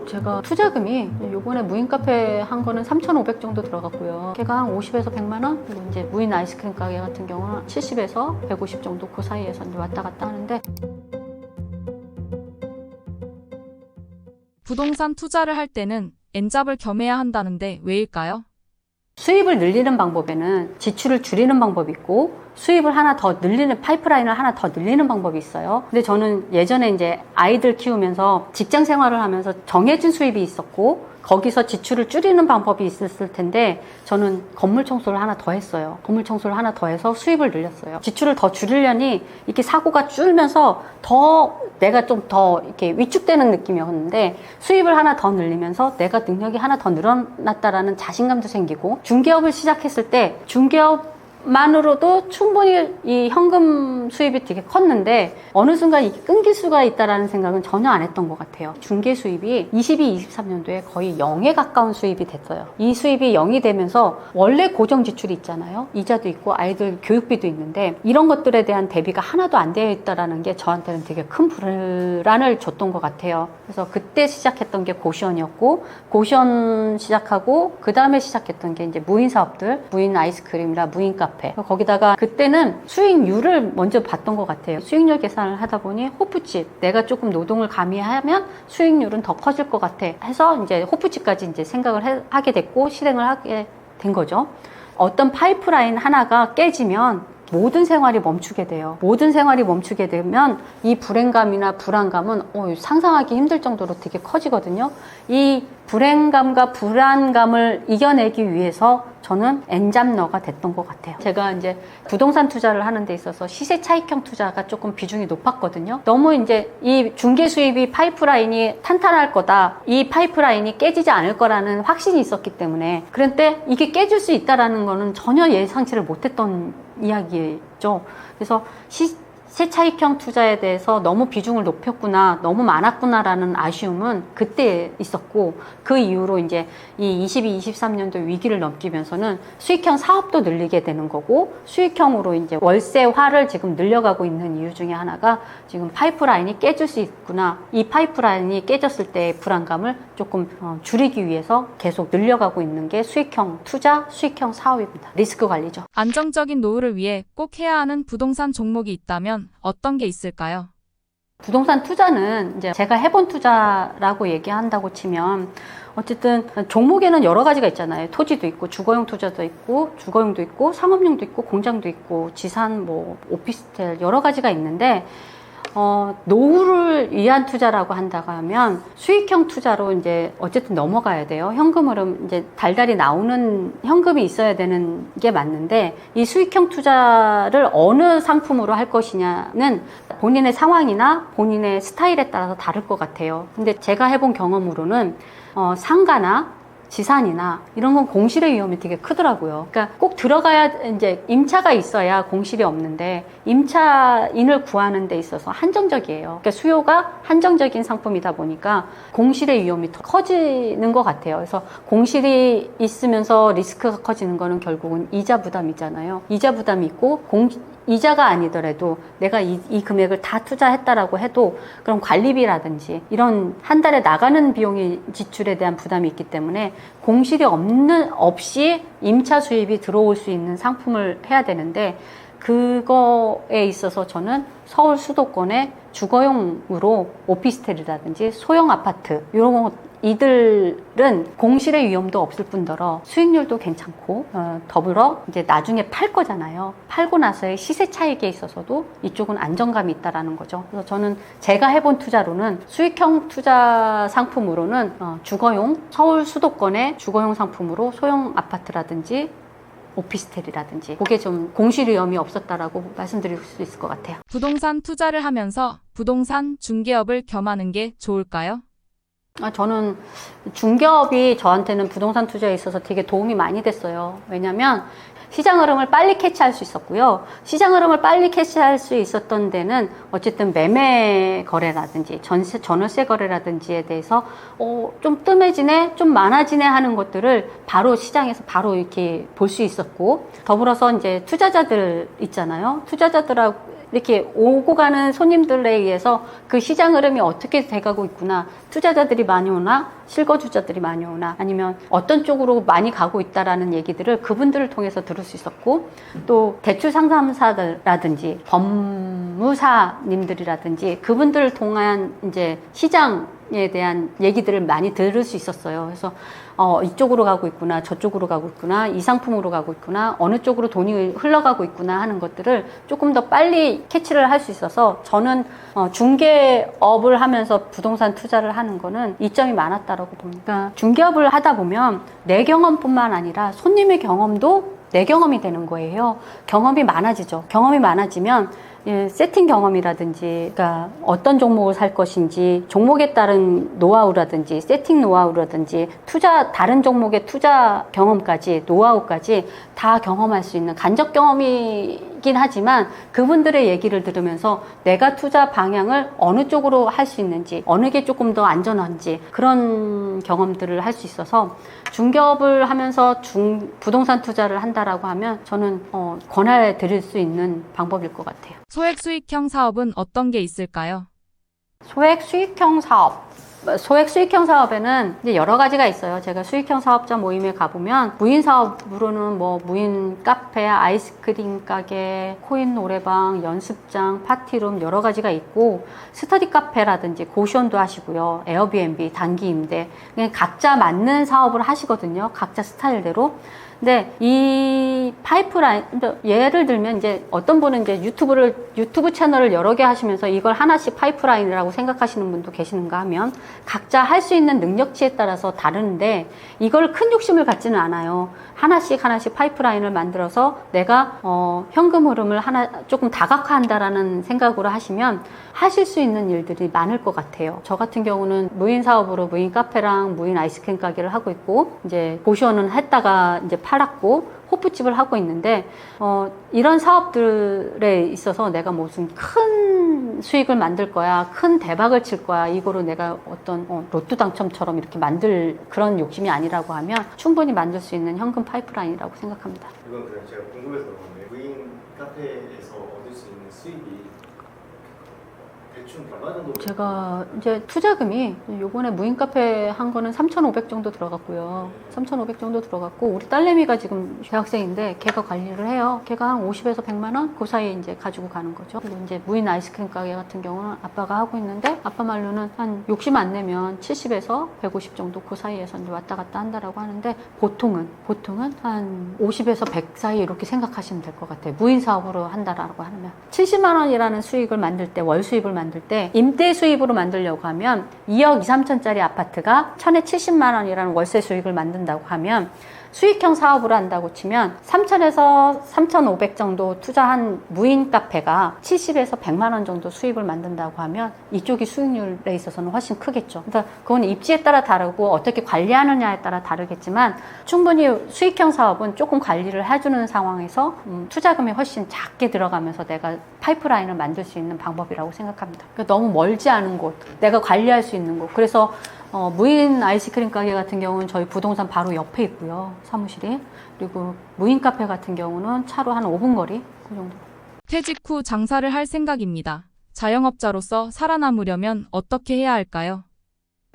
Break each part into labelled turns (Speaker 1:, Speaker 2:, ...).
Speaker 1: 제가 투자금이 요번에 무인 카페 한 거는 3,500 정도 들어갔고요. 걔가 한 50에서 100만 원? 그리고 이제 무인 아이스크림 가게 같은 경우는 70에서 150 정도 그 사이에서 이제 왔다 갔다 하는데,
Speaker 2: 부동산 투자를 할 때는 N잡을 겸해야 한다는데 왜일까요?
Speaker 1: 수입을 늘리는 방법에는 지출을 줄이는 방법이 있고 수입을 하나 더 늘리는, 파이프라인을 하나 더 늘리는 방법이 있어요. 근데 저는 예전에 이제 아이들 키우면서 직장 생활을 하면서 정해진 수입이 있었고 거기서 지출을 줄이는 방법이 있었을 텐데 저는 건물 청소를 하나 더 했어요. 건물 청소를 하나 더 해서 수입을 늘렸어요. 지출을 더 줄이려니 이렇게 사고가 줄면서 더 내가 좀 더 이렇게 위축되는 느낌이었는데 수입을 하나 더 늘리면서 내가 능력이 하나 더 늘어났다라는 자신감도 생기고, 중개업을 시작했을 때 중개업만으로도 충분히 이 현금 수입이 되게 컸는데 어느 순간 이게 끊길 수가 있다라는 생각은 전혀 안 했던 것 같아요. 중개 수입이 23년도에 거의 0에 가까운 수입이 됐어요. 이 수입이 0이 되면서 원래 고정 지출이 있잖아요. 이자도 있고 아이들 교육비도 있는데 이런 것들에 대한 대비가 하나도 안 되어 있다라는 게 저한테는 되게 큰 불안을 줬던 것 같아요. 그래서 그때 시작했던 게 고시원이었고, 고시원 시작하고 그 다음에 시작했던 게 이제 무인 사업들, 무인 아이스크림이나 무인 카페. 거기다가 그때는 수익률을 먼저 봤던 것 같아요. 수익률 계산을 하다 보니 호프집, 내가 조금 노동을 가미하면 수익률은 더 커질 것 같아 해서 이제 호프집까지 이제 생각을 하게 됐고 실행을 하게 된 거죠. 어떤 파이프라인 하나가 깨지면 모든 생활이 멈추게 돼요. 모든 생활이 멈추게 되면 이 불행감이나 불안감은 상상하기 힘들 정도로 되게 커지거든요. 이 불행감과 불안감을 이겨내기 위해서 저는 N잡러가 됐던 것 같아요. 제가 이제 부동산 투자를 하는 데 있어서 시세 차익형 투자가 조금 비중이 높았거든요. 너무 이제 이 중개 수입이 파이프라인이 탄탄할 거다, 이 파이프라인이 깨지지 않을 거라는 확신이 있었기 때문에, 그런데 이게 깨질 수 있다라는 거는 전혀 예상치를 못했던 이야기죠. 그래서 시세 차익형 투자에 대해서 너무 비중을 높였구나, 너무 많았구나라는 아쉬움은 그때 있었고, 그 이후로 이제 이 23년도 위기를 넘기면서는 수익형 사업도 늘리게 되는 거고, 수익형으로 이제 월세화를 지금 늘려가고 있는 이유 중에 하나가 지금 파이프라인이 깨질 수 있구나, 이 파이프라인이 깨졌을 때의 불안감을 조금 줄이기 위해서 계속 늘려가고 있는 게 수익형 투자, 수익형 사업입니다. 리스크 관리죠.
Speaker 2: 안정적인 노후를 위해 꼭 해야 하는 부동산 종목이 있다면 어떤 게 있을까요?
Speaker 1: 부동산 투자는 이제 제가 해본 투자라고 얘기한다고 치면 어쨌든 종목에는 여러 가지가 있잖아요. 토지도 있고 주거용 투자도 있고 주거용도 있고 상업용도 있고 공장도 있고 지산, 오피스텔 여러 가지가 있는데, 노후를 위한 투자라고 한다고 하면 수익형 투자로 이제 어쨌든 넘어가야 돼요. 현금 흐름, 이제 달달이 나오는 현금이 있어야 되는 게 맞는데, 이 수익형 투자를 어느 상품으로 할 것이냐는 본인의 상황이나 본인의 스타일에 따라서 다를 것 같아요. 근데 제가 해본 경험으로는 상가나 지산이나 이런 건 공실의 위험이 되게 크더라고요. 그러니까 꼭 들어가야, 이제 임차가 있어야 공실이 없는데 임차인을 구하는 데 있어서 한정적이에요. 그러니까 수요가 한정적인 상품이다 보니까 공실의 위험이 더 커지는 것 같아요. 그래서 공실이 있으면서 리스크가 커지는 거는 결국은 이자 부담이잖아요. 이자 부담이 있고 이자가 아니더라도 내가 이 금액을 다 투자했다라고 해도 그럼 관리비라든지 이런 한 달에 나가는 비용이 지출에 대한 부담이 있기 때문에 공실이 없이 임차 수입이 들어올 수 있는 상품을 해야 되는데, 그거에 있어서 저는 서울 수도권의 주거용으로 오피스텔이라든지 소형 아파트 이런 이들은 공실의 위험도 없을 뿐더러 수익률도 괜찮고, 더불어 이제 나중에 팔 거잖아요. 팔고 나서의 시세 차익에 있어서도 이쪽은 안정감이 있다라는 거죠. 그래서 저는 제가 해본 투자로는 수익형 투자 상품으로는 주거용, 서울 수도권의 주거용 상품으로 소형 아파트라든지 오피스텔이라든지 그게 좀 공실 위험이 없었다라고 말씀드릴 수 있을 것 같아요.
Speaker 2: 부동산 투자를 하면서 부동산 중개업을 겸하는 게 좋을까요?
Speaker 1: 저는 중개업이 저한테는 부동산 투자에 있어서 되게 도움이 많이 됐어요. 왜냐면 시장 흐름을 빨리 캐치할 수 있었고요. 시장 흐름을 빨리 캐치할 수 있었던 데는 어쨌든 매매 거래라든지 전월세 거래라든지에 대해서 좀 뜸해지네, 좀 많아지네 하는 것들을 바로 시장에서 바로 이렇게 볼 수 있었고, 더불어서 이제 투자자들 있잖아요. 투자자들하고 이렇게 오고 가는 손님들에 의해서 그 시장 흐름이 어떻게 돼가고 있구나, 투자자들이 많이 오나 실거주자들이 많이 오나 아니면 어떤 쪽으로 많이 가고 있다라는 얘기들을 그분들을 통해서 들을 수 있었고, 또 대출 상담사라든지 법무사님들이라든지 그분들을 통한 이제 시장에 대한 얘기들을 많이 들을 수 있었어요. 그래서 이쪽으로 가고 있구나, 저쪽으로 가고 있구나, 이 상품으로 가고 있구나, 어느 쪽으로 돈이 흘러가고 있구나 하는 것들을 조금 더 빨리 캐치를 할 수 있어서, 저는 중개업을 하면서 부동산 투자를 하는 거는 이점이 많았다라고 봅니다. 그러니까 중개업을 하다 보면 내 경험뿐만 아니라 손님의 경험도 내 경험이 되는 거예요. 경험이 많아지죠. 경험이 많아지면 세팅 경험이라든지, 그러니까 어떤 종목을 살 것인지, 종목에 따른 노하우라든지, 세팅 노하우라든지, 다른 종목의 투자 경험까지, 노하우까지 다 경험할 수 있는 간접 경험이긴 하지만, 그분들의 얘기를 들으면서 내가 투자 방향을 어느 쪽으로 할 수 있는지, 어느 게 조금 더 안전한지, 그런 경험들을 할 수 있어서, 중개업을 하면서 부동산 투자를 한다라고 하면 저는 권해 드릴 수 있는 방법일 것 같아요.
Speaker 2: 소액 수익형 사업은 어떤 게 있을까요?
Speaker 1: 소액 수익형 사업에는 이제 여러 가지가 있어요. 제가 수익형 사업자 모임에 가보면, 무인 사업으로는 뭐 무인 카페, 아이스크림 가게, 코인 노래방, 연습장, 파티룸 여러 가지가 있고, 스터디 카페라든지 고시원도 하시고요, 에어비앤비, 단기 임대, 그냥 각자 맞는 사업을 하시거든요. 각자 스타일대로. 근데 이 파이프라인, 예를 들면 이제 어떤 분은 이제 유튜브 채널을 여러 개 하시면서 이걸 하나씩 파이프라인이라고 생각하시는 분도 계시는가 하면, 각자 할 수 있는 능력치에 따라서 다른데, 이걸 큰 욕심을 갖지는 않아요. 하나씩 파이프라인을 만들어서 내가 현금 흐름을 조금 다각화한다라는 생각으로 하시면 하실 수 있는 일들이 많을 것 같아요. 저 같은 경우는 무인 사업으로 무인 카페랑 무인 아이스크림 가게를 하고 있고, 이제 고시원은 했다가 이제 팔았고, 호프집을 하고 있는데, 이런 사업들에 있어서 내가 무슨 큰 수익을 만들 거야, 큰 대박을 칠 거야, 이거로 내가 어떤 로또 당첨처럼 이렇게 만들 그런 욕심이 아니라고 하면 충분히 만들 수 있는 현금 파이프라인이라고 생각합니다.
Speaker 3: 이건 그냥 제가 궁금해서 그런데, 무인 카페에서 얻을 수 있는 수익이 대충 얼마 정도?
Speaker 1: 제가 이제 투자금이 요번에 무인 카페 한 거는 3,500 정도 들어갔고요. 3,500 정도 들어갔고, 우리 딸내미가 지금 대학생인데 걔가 관리를 해요. 걔가 한 50에서 100만 원? 그 사이에 이제 가지고 가는 거죠. 그리고 이제 무인 아이스크림 가게 같은 경우는 아빠가 하고 있는데, 아빠 말로는 한 욕심 안 내면 70에서 150 정도 그 사이에서 이제 왔다 갔다 한다라고 하는데, 보통은 한 50에서 100 사이 이렇게 생각하시면 될 것 같아요. 무인 사업으로 한다라고 하면. 70만 원이라는 수익을 만들 때, 월 수입을 만들 때, 임대 수입으로 만들려고 하면 2억 2, 3천짜리 아파트가 1000에 70만 원이라는 월세 수익을 만든다고 하면, 수익형 사업으로 한다고 치면 3,000에서 3,500 정도 투자한 무인 카페가 70에서 100만 원 정도 수입을 만든다고 하면 이쪽이 수익률에 있어서는 훨씬 크겠죠. 그러니까 그건 입지에 따라 다르고 어떻게 관리하느냐에 따라 다르겠지만, 충분히 수익형 사업은 조금 관리를 해주는 상황에서 투자금이 훨씬 작게 들어가면서 내가 파이프라인을 만들 수 있는 방법이라고 생각합니다. 그러니까 너무 멀지 않은 곳, 내가 관리할 수 있는 곳. 그래서 무인 아이스크림 가게 같은 경우는 저희 부동산 바로 옆에 있고요, 사무실이. 그리고 무인 카페 같은 경우는 차로 한 5분 거리, 그 정도.
Speaker 2: 퇴직 후 장사를 할 생각입니다. 자영업자로서 살아남으려면 어떻게 해야 할까요?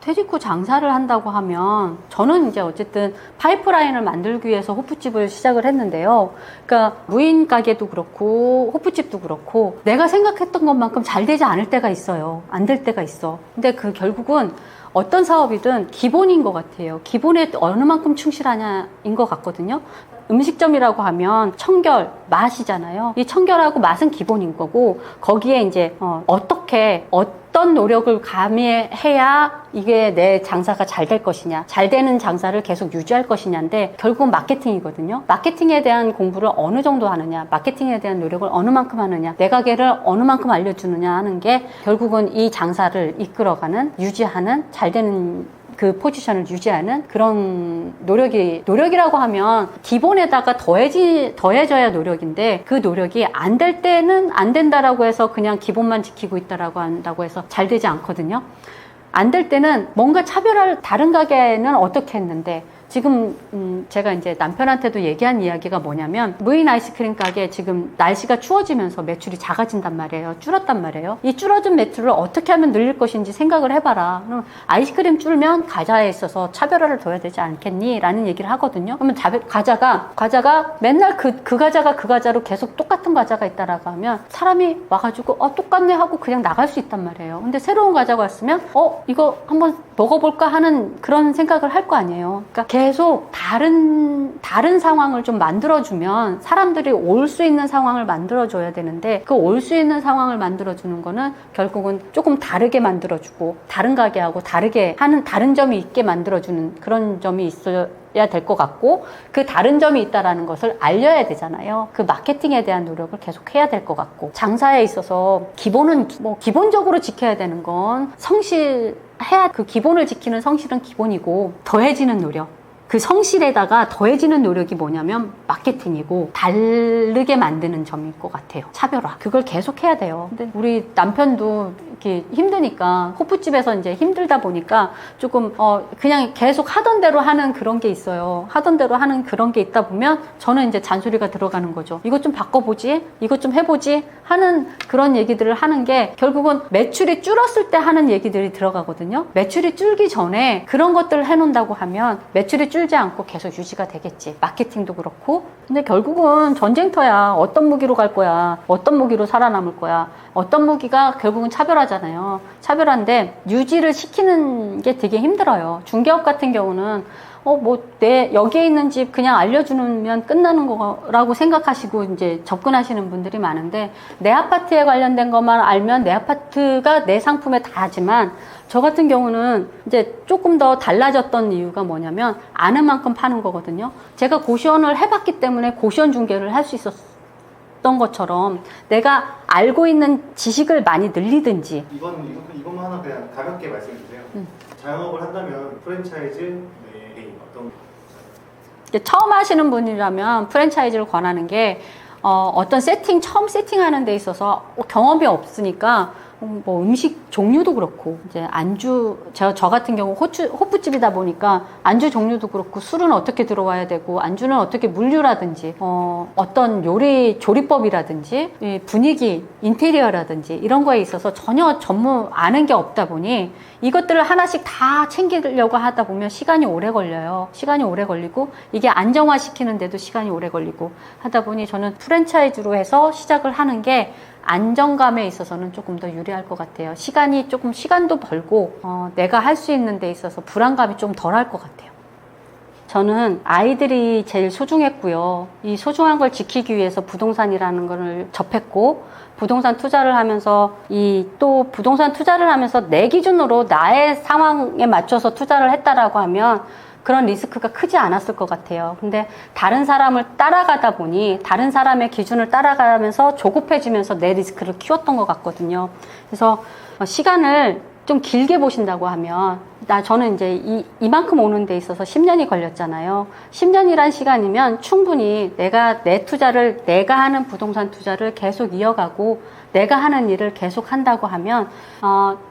Speaker 1: 퇴직 후 장사를 한다고 하면, 저는 이제 어쨌든 파이프라인을 만들기 위해서 호프집을 시작을 했는데요. 그러니까 무인 가게도 그렇고 호프집도 그렇고 내가 생각했던 것만큼 잘 되지 않을 때가 있어요. 안 될 때가 있어. 근데 그 결국은 어떤 사업이든 기본인 것 같아요. 기본에 어느 만큼 충실하냐인 것 같거든요. 음식점이라고 하면 청결, 맛이잖아요. 이 청결하고 맛은 기본인 거고, 거기에 이제 어떤 노력을 가미해야 이게 내 장사가 잘 될 것이냐, 잘 되는 장사를 계속 유지할 것이냐인데, 결국은 마케팅이거든요. 마케팅에 대한 공부를 어느 정도 하느냐, 마케팅에 대한 노력을 어느 만큼 하느냐, 내 가게를 어느 만큼 알려주느냐 하는 게 결국은 이 장사를 이끌어가는, 유지하는, 잘 되는 그 포지션을 유지하는 그런 노력이라고 하면 기본에다가 더해져야 노력인데, 그 노력이 안 될 때는 안 된다라고 해서 그냥 기본만 지키고 있다라고 한다고 해서 잘 되지 않거든요. 안 될 때는 뭔가 다른 가게는 어떻게 했는데 지금 제가 이제 남편한테도 얘기한 이야기가 뭐냐면 무인 아이스크림 가게 지금 날씨가 추워지면서 매출이 작아진단 말이에요. 줄었단 말이에요. 이 줄어든 매출을 어떻게 하면 늘릴 것인지 생각을 해봐라. 그럼 아이스크림 줄면 과자에 있어서 차별화를 둬야 되지 않겠니? 라는 얘기를 하거든요. 그러면 과자가 맨날 그 과자로 계속 똑같은 과자가 있다라고 하면 사람이 와가지고 똑같네 하고 그냥 나갈 수 있단 말이에요. 근데 새로운 과자가 왔으면 이거 한번 먹어볼까 하는 그런 생각을 할 거 아니에요. 그러니까 계속 다른 상황을 좀 만들어주면 사람들이 올 수 있는 상황을 만들어줘야 되는데 그 올 수 있는 상황을 만들어주는 거는 결국은 조금 다르게 만들어주고 다른 가게하고 다르게 하는 다른 점이 있게 만들어주는 그런 점이 있어야 될 것 같고 그 다른 점이 있다라는 것을 알려야 되잖아요. 그 마케팅에 대한 노력을 계속 해야 될 것 같고 장사에 있어서 기본은 기본적으로 지켜야 되는 건 그 기본을 지키는 성실은 기본이고 더해지는 노력 그 성실에다가 더해지는 노력이 뭐냐면 마케팅이고 다르게 만드는 점일 것 같아요. 차별화. 그걸 계속 해야 돼요. 근데 우리 남편도 이렇게 힘드니까 호프집에서 이제 힘들다 보니까 조금 그냥 계속 하던 대로 하는 그런 게 있어요. 하던 대로 하는 그런 게 있다 보면 저는 이제 잔소리가 들어가는 거죠. 이것 좀 바꿔보지, 이것 좀 해보지 하는 그런 얘기들을 하는 게 결국은 매출이 줄었을 때 하는 얘기들이 들어가거든요. 매출이 줄기 전에 그런 것들을 해놓는다고 하면 매출이 줄지 않고 계속 유지가 되겠지. 마케팅도 그렇고. 근데 결국은 전쟁터야. 어떤 무기로 갈 거야. 어떤 무기로 살아남을 거야. 어떤 무기가 결국은 차별화잖아요. 차별화인데 유지를 시키는 게 되게 힘들어요. 중개업 같은 경우는 여기에 있는 집 그냥 알려주면 끝나는 거라고 생각하시고 이제 접근하시는 분들이 많은데 내 아파트에 관련된 것만 알면 내 아파트가 내 상품에 다 하지만 저 같은 경우는 이제 조금 더 달라졌던 이유가 뭐냐면 아는 만큼 파는 거거든요. 제가 고시원을 해봤기 때문에 고시원 중개를 할 수 있었던 것처럼 내가 알고 있는 지식을 많이 늘리든지
Speaker 3: 이것만 하나 그냥 가볍게 말씀해 주세요. 자영업을 한다면 프랜차이즈 어떤
Speaker 1: 처음 하시는 분이라면 프랜차이즈를 권하는 게 어떤 처음 세팅하는 데 있어서 경험이 없으니까 음식 종류도 그렇고 이제 안주 저 같은 경우 호프집이다 보니까 안주 종류도 그렇고 술은 어떻게 들어와야 되고 안주는 어떻게 물류라든지 어떤 요리 조리법이라든지 분위기 인테리어라든지 이런 거에 있어서 전혀 아는 게 없다 보니 이것들을 하나씩 다 챙기려고 하다 보면 시간이 오래 걸려요. 시간이 오래 걸리고 이게 안정화시키는데도 시간이 오래 걸리고 하다 보니 저는 프랜차이즈로 해서 시작을 하는 게 안정감에 있어서는 조금 더 유리할 것 같아요. 시간도 벌고 내가 할 수 있는 데 있어서 불안감이 좀 덜할 것 같아요. 저는 아이들이 제일 소중했고요. 이 소중한 걸 지키기 위해서 부동산이라는 걸 접했고 부동산 투자를 하면서 부동산 투자를 하면서 내 기준으로 나의 상황에 맞춰서 투자를 했다라고 하면 그런 리스크가 크지 않았을 것 같아요. 근데 다른 사람을 따라가다 보니 다른 사람의 기준을 따라가면서 조급해지면서 내 리스크를 키웠던 것 같거든요. 그래서 시간을 좀 길게 보신다고 하면 저는 이제 이만큼 오는 데 있어서 10년이 걸렸잖아요. 10년이란 시간이면 충분히 내가 하는 부동산 투자를 계속 이어가고 내가 하는 일을 계속 한다고 하면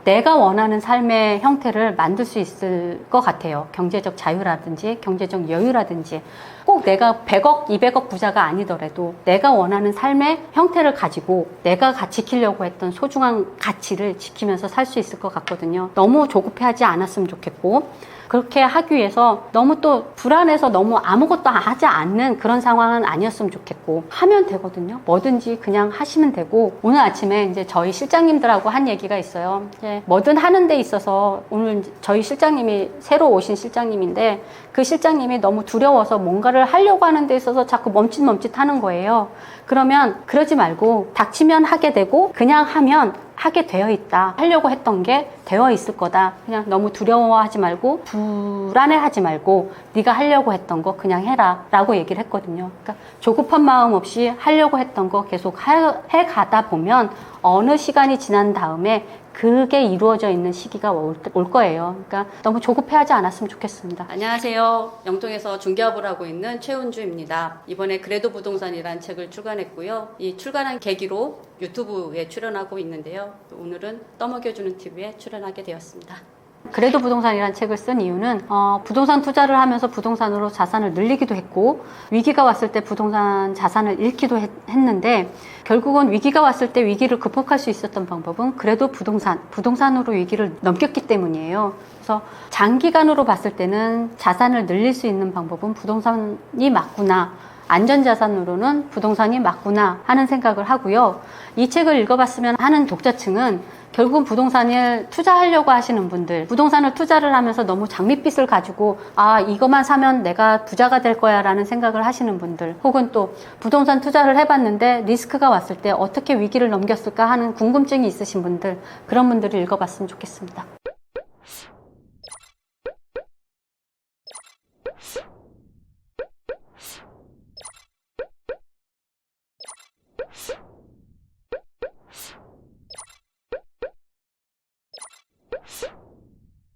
Speaker 1: 내가 원하는 삶의 형태를 만들 수 있을 것 같아요. 경제적 자유라든지 경제적 여유라든지 꼭 내가 100억, 200억 부자가 아니더라도 내가 원하는 삶의 형태를 가지고 내가 지키려고 했던 소중한 가치를 지키면서 살 수 있을 것 같거든요. 너무 조급해하지 않았으면 좋겠고 그렇게 하기 위해서 너무 또 불안해서 너무 아무것도 하지 않는 그런 상황은 아니었으면 좋겠고 하면 되거든요. 뭐든지 그냥 하시면 되고 오늘 아침에 이제 저희 실장님들하고 한 얘기가 있어요. 뭐든 하는 데 있어서 오늘 저희 실장님이 새로 오신 실장님인데 그 실장님이 너무 두려워서 뭔가를 하려고 하는 데 있어서 자꾸 멈칫멈칫 하는 거예요. 그러면 그러지 말고 닥치면 하게 되고 그냥 하면 하게 되어 있다. 하려고 했던 게 되어 있을 거다. 그냥 너무 두려워하지 말고 불안해하지 말고 네가 하려고 했던 거 그냥 해라 라고 얘기를 했거든요. 그러니까 조급한 마음 없이 하려고 했던 거 계속 해가다 보면 어느 시간이 지난 다음에 그게 이루어져 있는 시기가 올 거예요. 그러니까 너무 조급해하지 않았으면 좋겠습니다. 안녕하세요. 영통에서 중개업을 하고 있는 최은주입니다. 이번에 그래도 부동산이라는 책을 출간했고요. 이 출간한 계기로 유튜브에 출연하고 있는데요. 오늘은 떠먹여주는 TV에 출연하게 되었습니다. 그래도 부동산이라는 책을 쓴 이유는 부동산 투자를 하면서 부동산으로 자산을 늘리기도 했고 위기가 왔을 때 부동산 자산을 잃기도 했는데 결국은 위기가 왔을 때 위기를 극복할 수 있었던 방법은 그래도 부동산으로 위기를 넘겼기 때문이에요. 그래서 장기간으로 봤을 때는 자산을 늘릴 수 있는 방법은 부동산이 맞구나. 안전자산으로는 부동산이 맞구나 하는 생각을 하고요. 이 책을 읽어봤으면 하는 독자층은 결국은 부동산을 투자하려고 하시는 분들, 부동산을 투자를 하면서 너무 장밋빛을 가지고 이것만 사면 내가 부자가 될 거야 라는 생각을 하시는 분들, 혹은 또 부동산 투자를 해봤는데 리스크가 왔을 때 어떻게 위기를 넘겼을까 하는 궁금증이 있으신 분들, 그런 분들을 읽어봤으면 좋겠습니다.